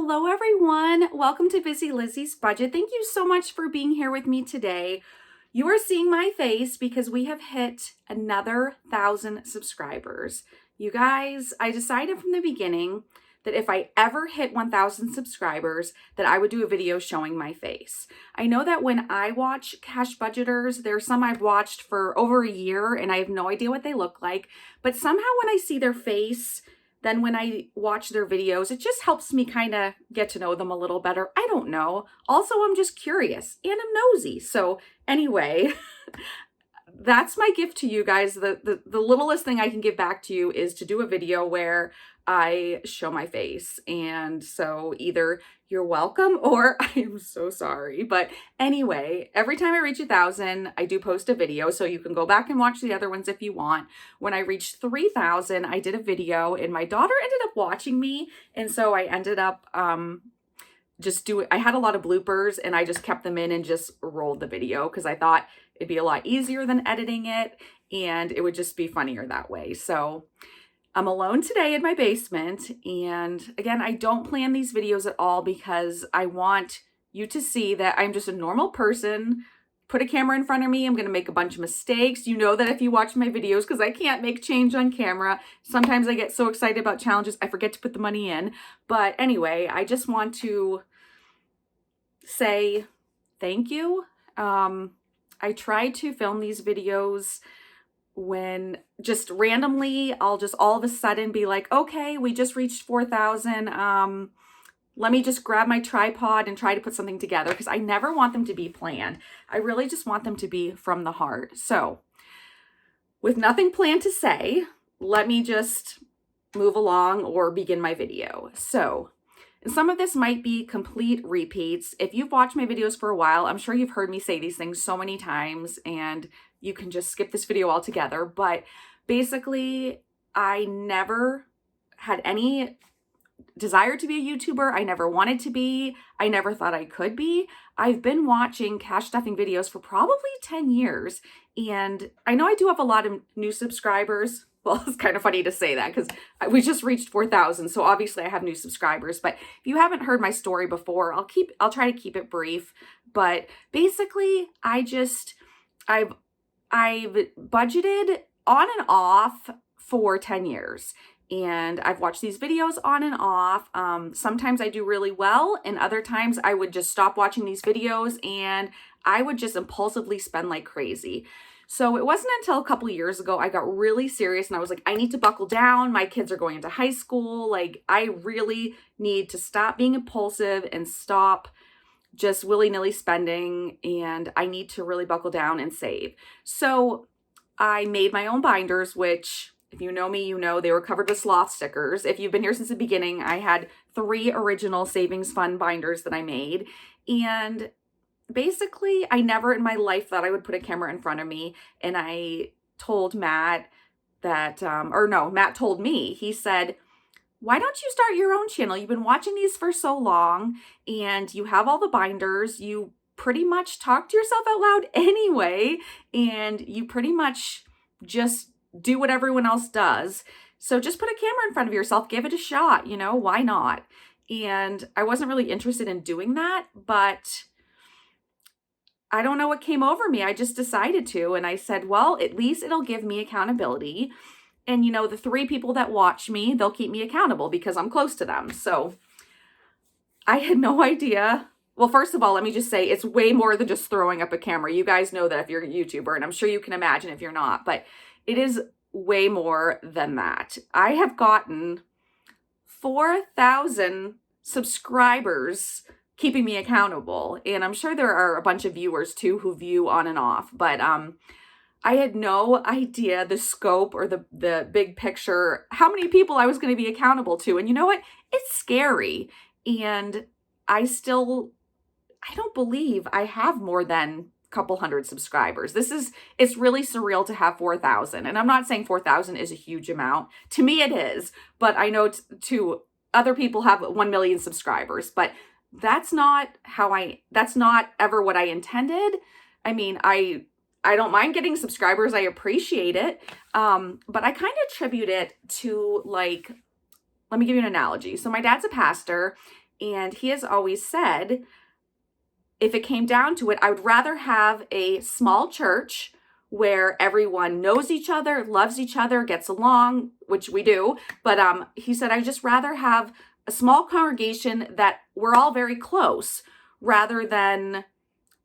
Hello everyone, welcome to Busy Lizzie's Budget. Thank you so much for being here with me today. You are seeing my face because we have hit another 1,000 subscribers. You guys, I decided from the beginning that if I ever hit 1,000 subscribers, that I would do a video showing my face. I know that when I watch cash budgeters, there's some I've watched for over a year and I have no idea what they look like, but somehow when I see their face, then when I watch their videos, it just helps me kind of get to know them a little better. I don't know. Also, I'm just curious and I'm nosy. So anyway, that's my gift to you guys. The littlest thing I can give back to you is to do a video where I show my face. And so either you're welcome or I am so sorry. But anyway, every time I reach 1,000, I do post a video. So you can go back and watch the other ones if you want. When I reached 3,000, I did a video and my daughter ended up watching me. And so I ended up I had a lot of bloopers and I just kept them in and just rolled the video because I thought it'd be a lot easier than editing it and it would just be funnier that way. So I'm alone today in my basement, and again, I don't plan these videos at all because I want you to see that I'm just a normal person. Put a camera in front of me, I'm going to make a bunch of mistakes. You know that if you watch my videos, because I can't make change on camera. Sometimes I get so excited about challenges, I forget to put the money in. But anyway, I just want to say thank you. I try to film these videos when just randomly, I'll just all of a sudden be like, okay, we just reached 4,000. Let me just grab my tripod and try to put something together because I never want them to be planned. I really just want them to be from the heart. So with nothing planned to say, let me just move along or begin my video. So some of this might be complete repeats. If you've watched my videos for a while, I'm sure you've heard me say these things so many times and you can just skip this video altogether. But basically, I never had any desire to be a YouTuber. I never wanted to be. I never thought I could be. I've been watching cash stuffing videos for probably 10 years. And I know I do have a lot of new subscribers. Well, it's kind of funny to say that because we just reached 4,000. So obviously I have new subscribers, but if you haven't heard my story before, I'll try to keep it brief. But basically I've budgeted on and off for 10 years. And I've watched these videos on and off. Sometimes I do really well, and other times I would just stop watching these videos and I would just impulsively spend like crazy. So it wasn't until a couple years ago I got really serious and I was like, I need to buckle down. My kids are going into high school. Like, I really need to stop being impulsive and stop just willy-nilly spending, and I need to really buckle down and save. So I made my own binders, which if you know me, you know they were covered with sloth stickers. If you've been here since the beginning, I had 3 original savings fund binders that I made. And basically, I never in my life thought I would put a camera in front of me. And I told Matt that, Matt told me, he said, why don't you start your own channel? You've been watching these for so long and you have all the binders. You pretty much talk to yourself out loud anyway, and you pretty much just do what everyone else does. So just put a camera in front of yourself, give it a shot, why not? And I wasn't really interested in doing that, but I don't know what came over me. I just decided to, and I said, well, at least it'll give me accountability. And the 3 people that watch me, they'll keep me accountable because I'm close to them. So I had no idea. Well, first of all, let me just say it's way more than just throwing up a camera. You guys know that if you're a YouTuber, and I'm sure you can imagine if you're not, but it is way more than that. I have gotten 4,000 subscribers keeping me accountable. And I'm sure there are a bunch of viewers too who view on and off, but I had no idea the scope or the big picture, how many people I was going to be accountable to. And you know what? It's scary. And I don't believe I have more than a couple hundred subscribers. It's really surreal to have 4,000. And I'm not saying 4,000 is a huge amount. To me, it is. But I know to other people have 1 million subscribers. But that's not ever what I intended. I mean, I don't mind getting subscribers. I appreciate it. But I kind of attribute it to, like, let me give you an analogy. So my dad's a pastor And he has always said, if it came down to it, I would rather have a small church where everyone knows each other, loves each other, gets along, which we do. But he said, I just rather have a small congregation that we're all very close rather than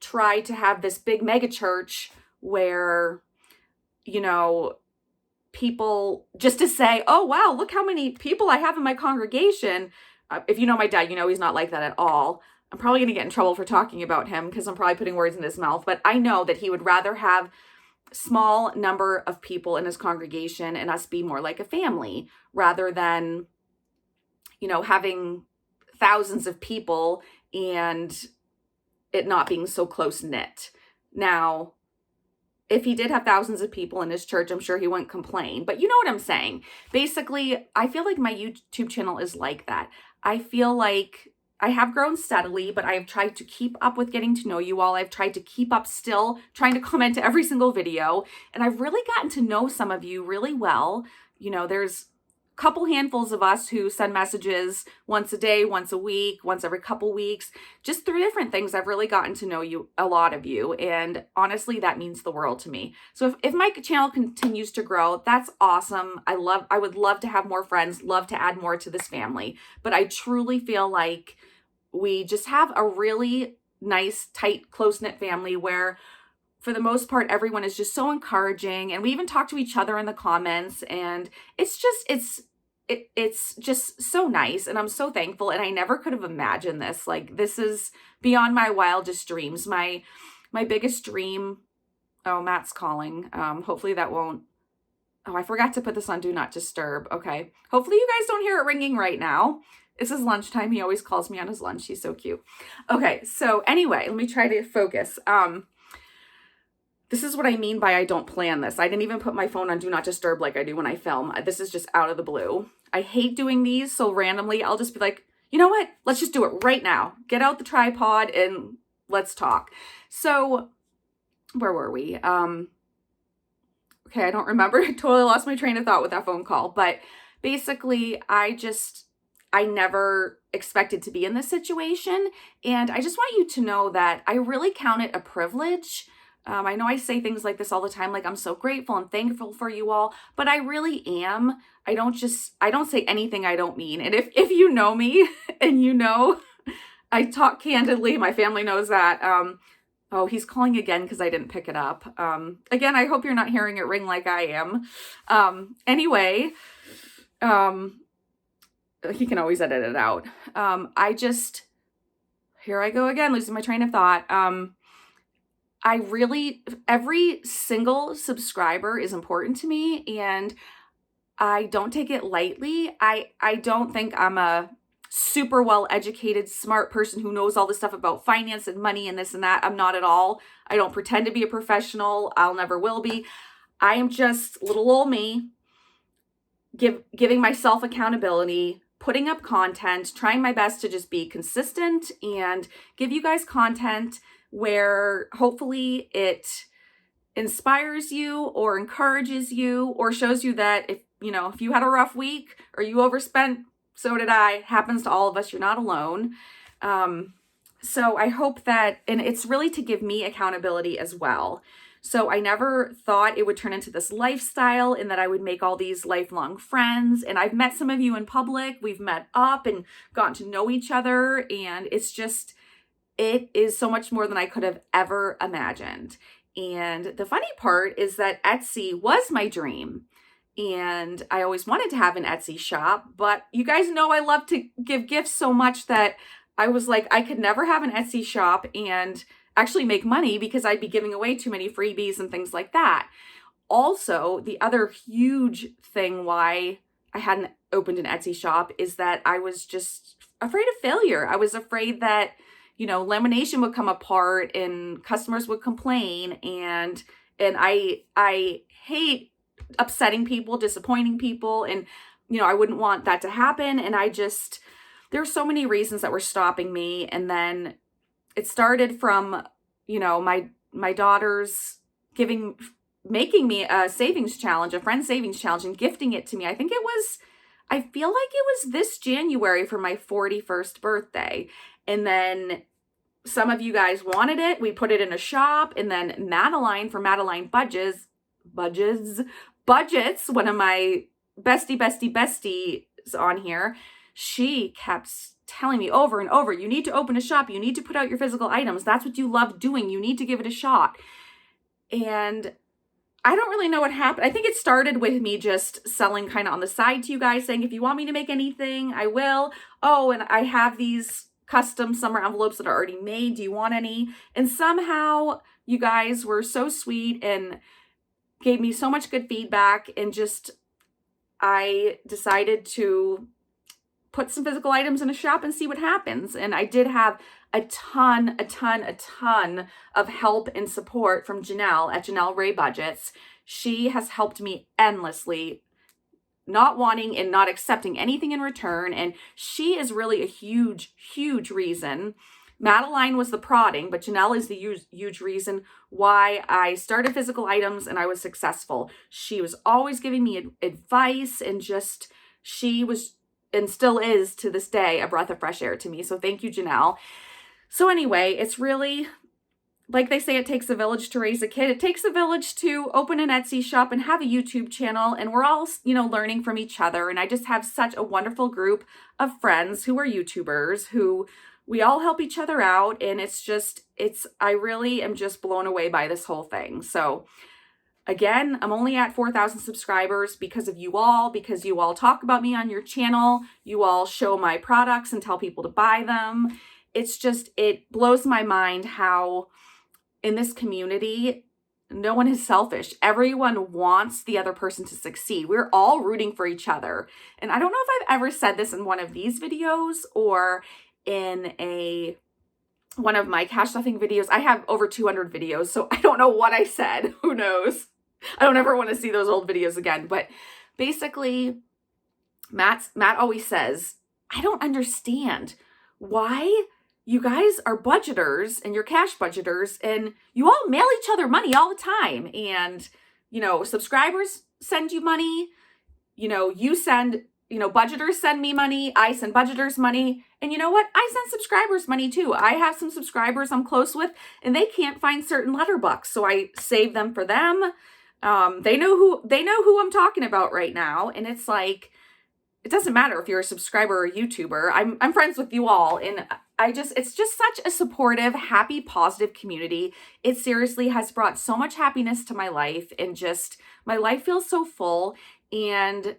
try to have this big mega church where, you know, people just to say, oh, wow, look how many people I have in my congregation. If you know my dad, you know he's not like that at all. I'm probably going to get in trouble for talking about him because I'm probably putting words in his mouth, but I know that he would rather have small number of people in his congregation and us be more like a family rather than, you know, having thousands of people and it not being so close knit. Now, if he did have thousands of people in his church, I'm sure he wouldn't complain. But you know what I'm saying? Basically, I feel like my YouTube channel is like that. I feel like I have grown steadily, but I've tried to keep up with getting to know you all. I've tried to keep up still, trying to comment to every single video. And I've really gotten to know some of you really well. You know, there's a couple handfuls of us who send messages once a day, once a week, once every couple weeks, just through different things. I've really gotten to know you, a lot of you. And honestly, that means the world to me. So if my channel continues to grow, that's awesome. I would love to have more friends, love to add more to this family. But I truly feel like we just have a really nice, tight, close-knit family where for the most part, everyone is just so encouraging. And we even talk to each other in the comments. And it's just so nice. And I'm so thankful. And I never could have imagined this. Like, this is beyond my wildest dreams. My biggest dream. Oh, Matt's calling. Hopefully that won't. Oh, I forgot to put this on Do Not Disturb. Okay. Hopefully you guys don't hear it ringing right now. This is lunchtime. He always calls me on his lunch. He's so cute. Okay. So anyway, let me try to focus. This is what I mean by I don't plan this. I didn't even put my phone on Do Not Disturb like I do when I film. This is just out of the blue. I hate doing these, so randomly I'll just be like, you know what? Let's just do it right now. Get out the tripod and let's talk. So where were we? Okay, I don't remember. I totally lost my train of thought with that phone call. But basically, I never expected to be in this situation. And I just want you to know that I really count it a privilege. I know I say things like this all the time, like I'm so grateful and thankful for you all, but I really am. I don't say anything I don't mean. And if you know me and you know, I talk candidly, my family knows that. Oh, he's calling again because I didn't pick it up. Again, I hope you're not hearing it ring like I am. Anyway, he can always edit it out. Here I go again, losing my train of thought. Every single subscriber is important to me and I don't take it lightly. I don't think I'm a super well-educated, smart person who knows all this stuff about finance and money and this and that. I'm not at all. I don't pretend to be a professional. I'll never will be. I am just little old me, giving myself accountability, putting up content, trying my best to just be consistent and give you guys content where hopefully it inspires you or encourages you or shows you that if you had a rough week or you overspent, so did I, happens to all of us, you're not alone. So I hope that, and it's really to give me accountability as well. So I never thought it would turn into this lifestyle and that I would make all these lifelong friends. And I've met some of you in public. We've met up and gotten to know each other. And it is so much more than I could have ever imagined. And the funny part is that Etsy was my dream. And I always wanted to have an Etsy shop, but you guys know I love to give gifts so much that I was like, I could never have an Etsy shop and actually make money because I'd be giving away too many freebies and things like that. Also, the other huge thing why I hadn't opened an Etsy shop is that I was just afraid of failure. I was afraid that lamination would come apart and customers would complain. And I hate upsetting people, disappointing people. And, I wouldn't want that to happen. And there were so many reasons that were stopping me. And then it started from, my daughters making me a savings challenge, a friend savings challenge and gifting it to me. I think it was I feel like it was this January for my 41st birthday. And then some of you guys wanted it. We put it in a shop. And then Madeline from Budgets, one of my besties on here, she kept telling me over and over, you need to open a shop. You need to put out your physical items. That's what you love doing. You need to give it a shot. And I don't really know what happened. I think it started with me just selling kind of on the side to you guys, saying, if you want me to make anything, I will. Oh, and I have these custom summer envelopes that are already made. Do you want any? And somehow you guys were so sweet and gave me so much good feedback, and just, I decided to put some physical items in a shop and see what happens. And I did have a ton of help and support from Janell at Janell Ray Budgets. She has helped me endlessly, not wanting and not accepting anything in return. And she is really a huge reason. Madeline was the prodding, but Janell is the huge reason why I started physical items and I was successful. She was always giving me advice, and just, she was and still is to this day a breath of fresh air to me. So thank you, Janell. So anyway, it's really, like they say, it takes a village to raise a kid. It takes a village to open an Etsy shop and have a YouTube channel. And we're all, learning from each other. And I just have such a wonderful group of friends who are YouTubers, who we all help each other out. And I really am just blown away by this whole thing. So again, I'm only at 4,000 subscribers because of you all, because you all talk about me on your channel. You all show my products and tell people to buy them. It blows my mind how in this community, no one is selfish. Everyone wants the other person to succeed. We're all rooting for each other. And I don't know if I've ever said this in one of these videos or in one of my cash stuffing videos. I have over 200 videos, so I don't know what I said. Who knows? I don't ever want to see those old videos again. But basically, Matt always says, I don't understand why you guys are budgeters and you're cash budgeters and you all mail each other money all the time. And, subscribers send you money, you send, budgeters send me money. I send budgeters money. And you know what? I send subscribers money too. I have some subscribers I'm close with and they can't find certain letterbucks. So I save them for them. They know who I'm talking about right now. And it's like, it doesn't matter if you're a subscriber or a YouTuber. I'm friends with you all. And it's just such a supportive, happy, positive community. It seriously has brought so much happiness to my life, and just my life feels so full. And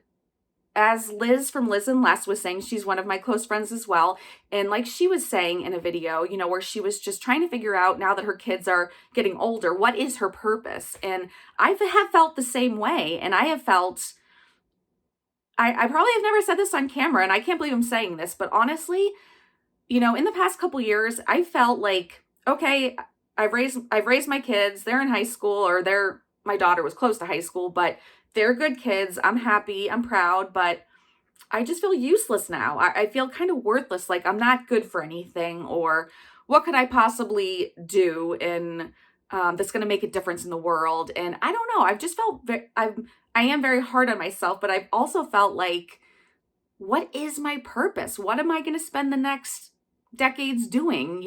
as Liz from Liz and Les was saying, she's one of my close friends as well. And like she was saying in a video, where she was just trying to figure out, now that her kids are getting older, what is her purpose? And I have felt the same way. And I have felt, I probably have never said this on camera, and I can't believe I'm saying this, but honestly, in the past couple years, I felt like, okay, I've raised my kids. They're in high school, or my daughter was close to high school, but they're good kids. I'm happy. I'm proud, but I just feel useless now. I feel kind of worthless. Like I'm not good for anything, or what could I possibly do that's going to make a difference in the world? And I don't know. I've just felt I am very hard on myself, but I've also felt like, what is my purpose? What am I going to spend the next decades doing,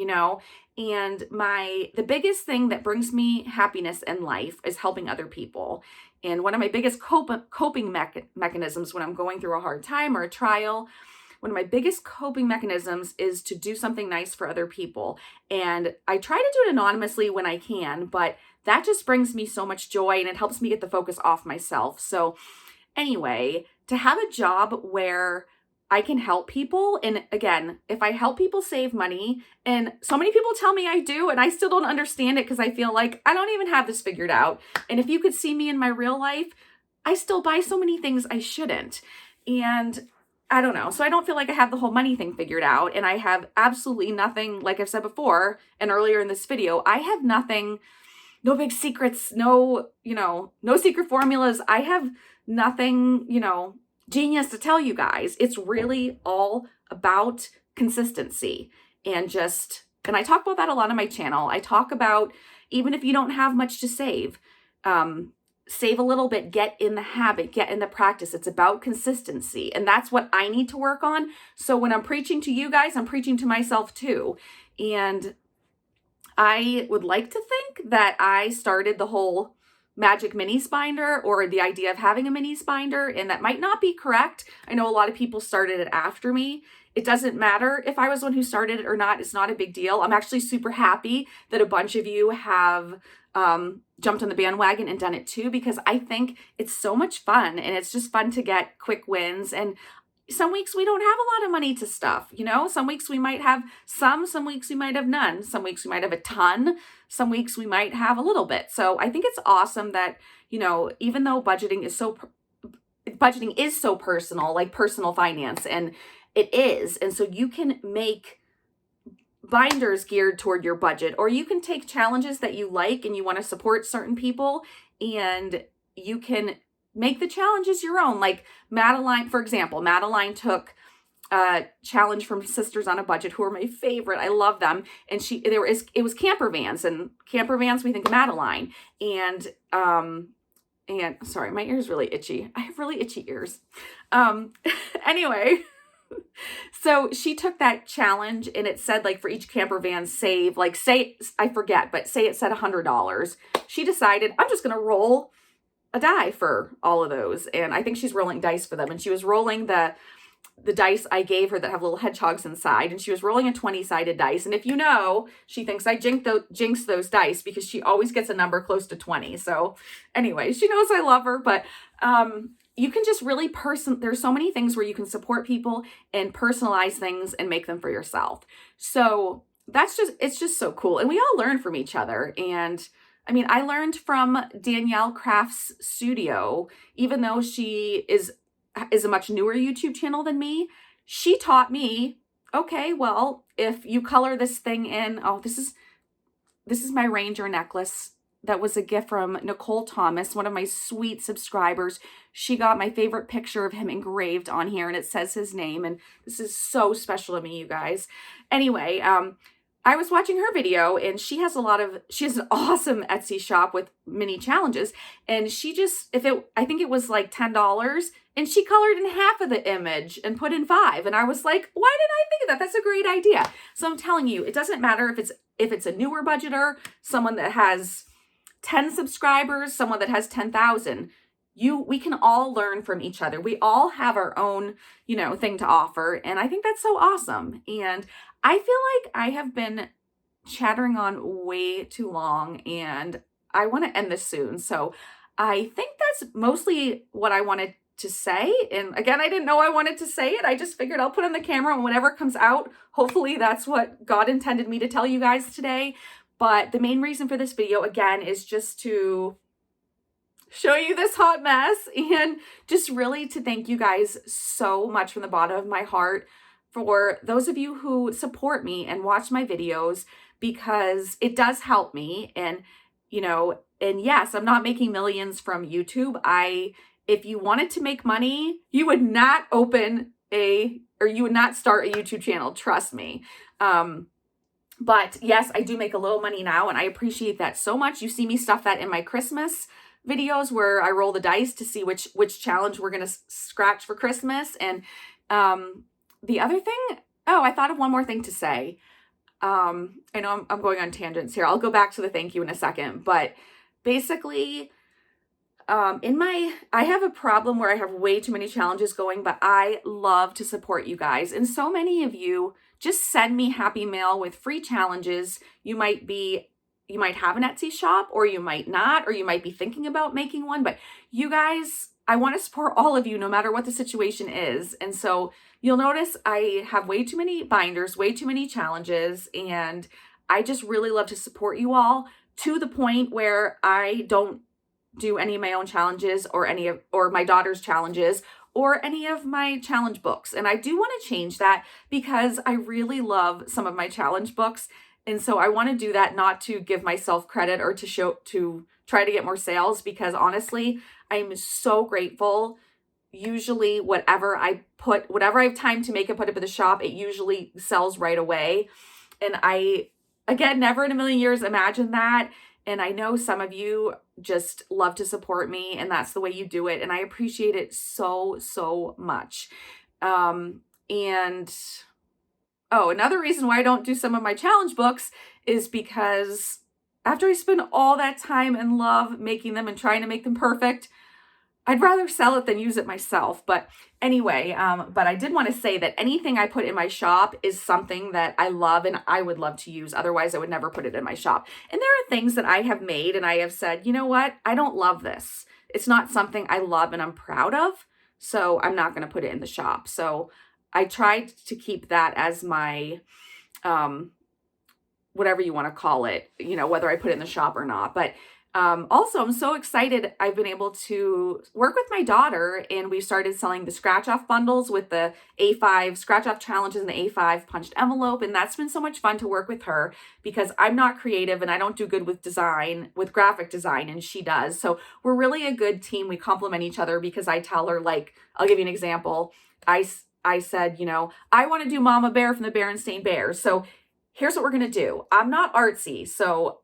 And the biggest thing that brings me happiness in life is helping other people. And one of my biggest coping mechanisms when I'm going through a hard time or a trial, one of my biggest coping mechanisms is to do something nice for other people. And I try to do it anonymously when I can, but that just brings me so much joy, and it helps me get the focus off myself. So anyway, to have a job where I can help people, and again, if I help people save money, and so many people tell me I do, and I still don't understand it because I feel like I don't even have this figured out. And if you could see me in my real life, I still buy so many things I shouldn't. And I don't know. So I don't feel like I have the whole money thing figured out, and I have absolutely nothing, like I've said before and earlier in this video, I have nothing, no big secrets, no secret formulas. I have nothing, genius to tell you guys. It's really all about consistency and I talk about that a lot on my channel. I talk about, even if you don't have much to save, save a little bit, get in the habit, get in the practice. It's about consistency. And that's what I need to work on. So when I'm preaching to you guys, I'm preaching to myself too. And I would like to think that I started the whole magic minis binder, or the idea of having a minis binder, and that might not be correct. I know a lot of people started it after me. It doesn't matter if I was the one who started it or not. It's not a big deal. I'm actually super happy that a bunch of you have jumped on the bandwagon and done it too, because I think it's so much fun, and it's just fun to get quick wins. And some weeks we don't have a lot of money to stuff, you know. Some weeks we might have some weeks we might have none, some weeks we might have a ton, some weeks we might have a little bit. So I think it's awesome that, you know, even though budgeting is so personal, like personal finance, and it is. And so you can make binders geared toward your budget, or you can take challenges that you like and you want to support certain people, and you can make the challenges your own. Like Madeline, for example, Madeline took a challenge from Sisters on a Budget, who are my favorite. I love them. And it was camper vans, and camper vans, we think of Madeline. And sorry, my ear's really itchy. I have really itchy ears. Anyway, so she took that challenge, and it said, like, for each camper van save, like, say, I forget, but say it said $100. She decided, I'm just going to roll a die for all of those. And I think she's rolling dice for them. And she was rolling the dice I gave her that have little hedgehogs inside. And she was rolling a 20-sided dice. And if you know, she thinks I jinx those dice, because she always gets a number close to 20. So anyway, she knows I love her. But you can just really there's so many things where you can support people and personalize things and make them for yourself. So it's just so cool. And we all learn from each other. And I mean, I learned from Janell Crafts Studio, even though she is a much newer YouTube channel than me. She taught me, okay, well, if you color this thing in, this is my Ranger necklace. That was a gift from Nicole Thomas, one of my sweet subscribers. She got my favorite picture of him engraved on here, and it says his name. And this is so special to me, you guys. Anyway, I was watching her video, and she has an awesome Etsy shop with mini challenges. And I think it was like $10, and she colored in half of the image and put in 5. And I was like, why didn't I think of that? That's a great idea. So I'm telling you, it doesn't matter if it's a newer budgeter, someone that has 10 subscribers, someone that has 10,000. We can all learn from each other. We all have our own, thing to offer. And I think that's so awesome. And I feel like I have been chattering on way too long, and I want to end this soon. So I think that's mostly what I wanted to say. And again, I didn't know I wanted to say it. I just figured I'll put on the camera, and whatever comes out, hopefully that's what God intended me to tell you guys today. But the main reason for this video, again, is just to show you this hot mess, and just really to thank you guys so much from the bottom of my heart for those of you who support me and watch my videos, because it does help me. And, and yes, I'm not making millions from YouTube. If you wanted to make money, you would not you would not start a YouTube channel. Trust me. But yes, I do make a little money now, and I appreciate that so much. You see me stuff that in my Christmas videos where I roll the dice to see which challenge we're going to scratch for Christmas. And the other thing, I thought of one more thing to say. I know I'm going on tangents here. I'll go back to the thank you in a second. But basically, I have a problem where I have way too many challenges going, but I love to support you guys. And so many of you just send me happy mail with free challenges. You might have an Etsy shop, or you might not, or you might be thinking about making one. But you guys, I want to support all of you no matter what the situation is. And so you'll notice I have way too many binders, way too many challenges, and I just really love to support you all, to the point where I don't do any of my own challenges or my daughter's challenges or any of my challenge books. And I do want to change that, because I really love some of my challenge books. And so I want to do that, not to give myself credit or to try to get more sales, because honestly, I'm so grateful. Usually whatever I have time to make and put up at the shop, it usually sells right away. And I, again, never in a million years imagined that. And I know some of you just love to support me, and that's the way you do it. And I appreciate it so, so much. And oh, another reason why I don't do some of my challenge books is because after I spend all that time and love making them and trying to make them perfect, I'd rather sell it than use it myself. But anyway, but I did want to say that anything I put in my shop is something that I love and I would love to use. Otherwise, I would never put it in my shop. And there are things that I have made and I have said, you know what? I don't love this. It's not something I love and I'm proud of. So I'm not going to put it in the shop. So I tried to keep that as my, whatever you want to call it, you know, whether I put it in the shop or not. But also, I'm so excited. I've been able to work with my daughter, and we started selling the scratch off bundles with the A5 scratch off challenges and the A5 punched envelope. And that's been so much fun to work with her because I'm not creative and I don't do good with design, with graphic design, and she does. So we're really a good team. We complement each other because I tell her, like, I'll give you an example. I said, you know, I want to do Mama Bear from the Berenstain Bears. So here's what we're going to do. I'm not artsy, so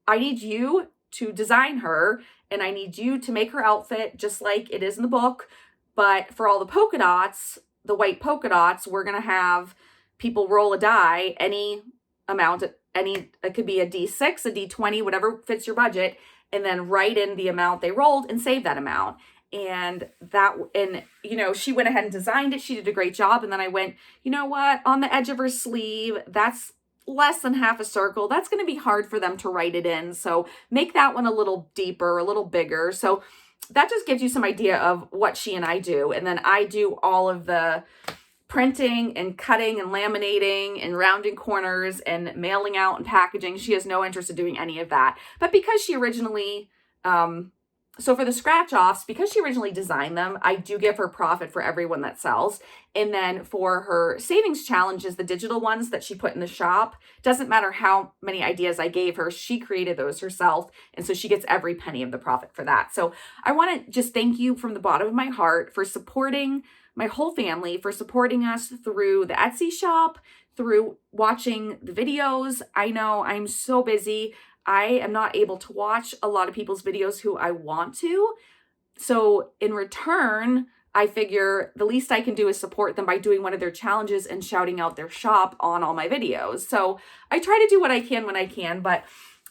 I need you to design her, and I need you to make her outfit just like it is in the book. But for all the polka dots, the white polka dots, we're going to have people roll a die, any amount, it could be a D6, a D20, whatever fits your budget, and then write in the amount they rolled and save that amount. And you know, she went ahead and designed it. She did a great job. And then I went, you know what, on the edge of her sleeve, that's less than half a circle. That's going to be hard for them to write it in. So make that one a little deeper, a little bigger. So that just gives you some idea of what she and I do. And then I do all of the printing and cutting and laminating and rounding corners and mailing out and packaging. She has no interest in doing any of that. But because she originally, so for the scratch offs, because she originally designed them, I do give her profit for everyone that sells. And then for her savings challenges, the digital ones that she put in the shop, doesn't matter how many ideas I gave her, she created those herself. And so she gets every penny of the profit for that. So I want to just thank you from the bottom of my heart for supporting my whole family, for supporting us through the Etsy shop, through watching the videos. I know I'm so busy. I am not able to watch a lot of people's videos who I want to. So in return, I figure the least I can do is support them by doing one of their challenges and shouting out their shop on all my videos. So I try to do what I can when I can, but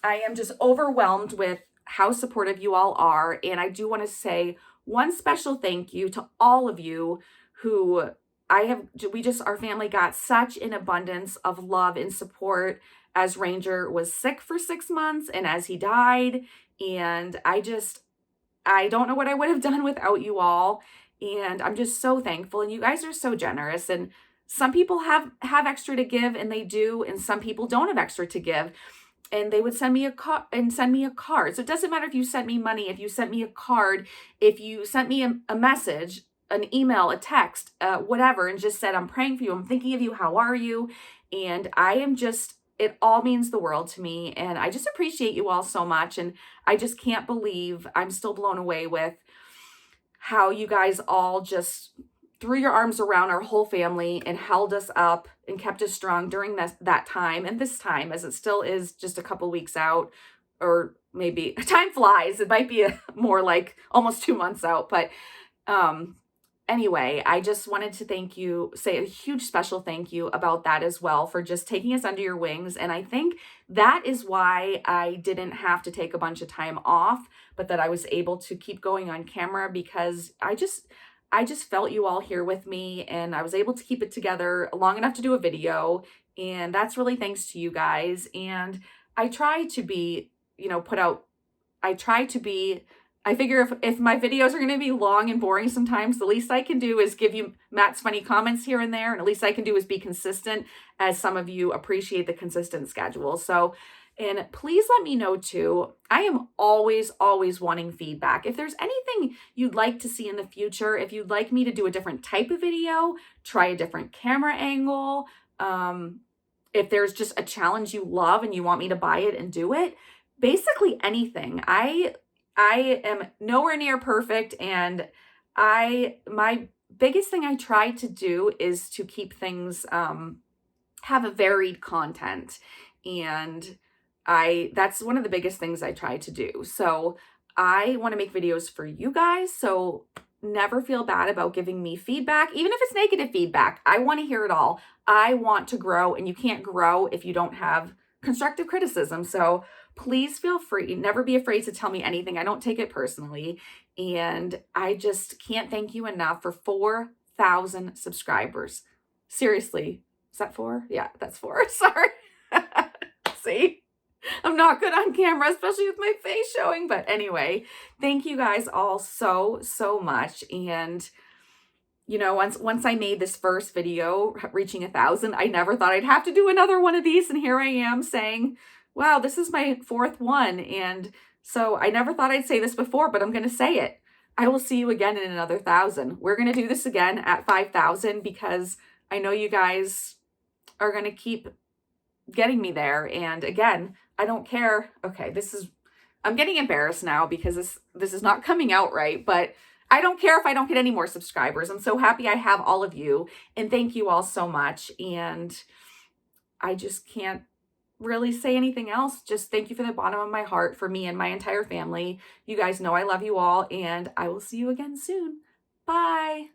I am just overwhelmed with how supportive you all are. And I do want to say one special thank you to all of you who our family got such an abundance of love and support as Ranger was sick for 6 months and as he died. And I don't know what I would have done without you all. And I'm just so thankful. And you guys are so generous. And some people have extra to give, and they do. And some people don't have extra to give. And they would send me a card. So it doesn't matter if you sent me money, if you sent me a card, if you sent me a message, an email, a text, whatever, and just said, I'm praying for you. I'm thinking of you. How are you? And it all means the world to me. And I just appreciate you all so much. And I just can't believe, I'm still blown away with how you guys all just threw your arms around our whole family and held us up and kept us strong during that time. And this time, as it still is just a couple weeks out, or maybe time flies. It might be more like almost 2 months out. But anyway, I just wanted to say a huge special thank you about that as well, for just taking us under your wings. And I think that is why I didn't have to take a bunch of time off, but that I was able to keep going on camera, because I just felt you all here with me, and I was able to keep it together long enough to do a video. And that's really thanks to you guys. And I try to be, I figure if my videos are going to be long and boring sometimes, the least I can do is give you Matt's funny comments here and there. And the least I can do is be consistent, as some of you appreciate the consistent schedule. So, and please let me know too. I am always wanting feedback. If there's anything you'd like to see in the future, if you'd like me to do a different type of video, try a different camera angle, if there's just a challenge you love and you want me to buy it and do it, basically anything. I am nowhere near perfect, and my biggest thing I try to do is to keep things, have a varied content, and that's one of the biggest things I try to do. So I want to make videos for you guys, so never feel bad about giving me feedback, even if it's negative feedback. I want to hear it all. I want to grow, and you can't grow if you don't have constructive criticism. So please feel free. Never be afraid to tell me anything. I don't take it personally. And I just can't thank you enough for 4,000 subscribers. Seriously. Is that 4? Yeah, that's 4. Sorry. See? I'm not good on camera, especially with my face showing. But anyway, thank you guys all so much. And you know, once I made this first video reaching 1,000, I never thought I'd have to do another one of these. And here I am saying, wow, this is my 4th one. And so I never thought I'd say this before, but I'm going to say it. I will see you again in another 1,000. We're going to do this again at 5,000 because I know you guys are going to keep getting me there. And again, I don't care. Okay, I'm getting embarrassed now because this is not coming out right, but I don't care if I don't get any more subscribers. I'm so happy I have all of you, and thank you all so much. And I just can't really say anything else. Just thank you from the bottom of my heart for me and my entire family. You guys know I love you all, and I will see you again soon. Bye.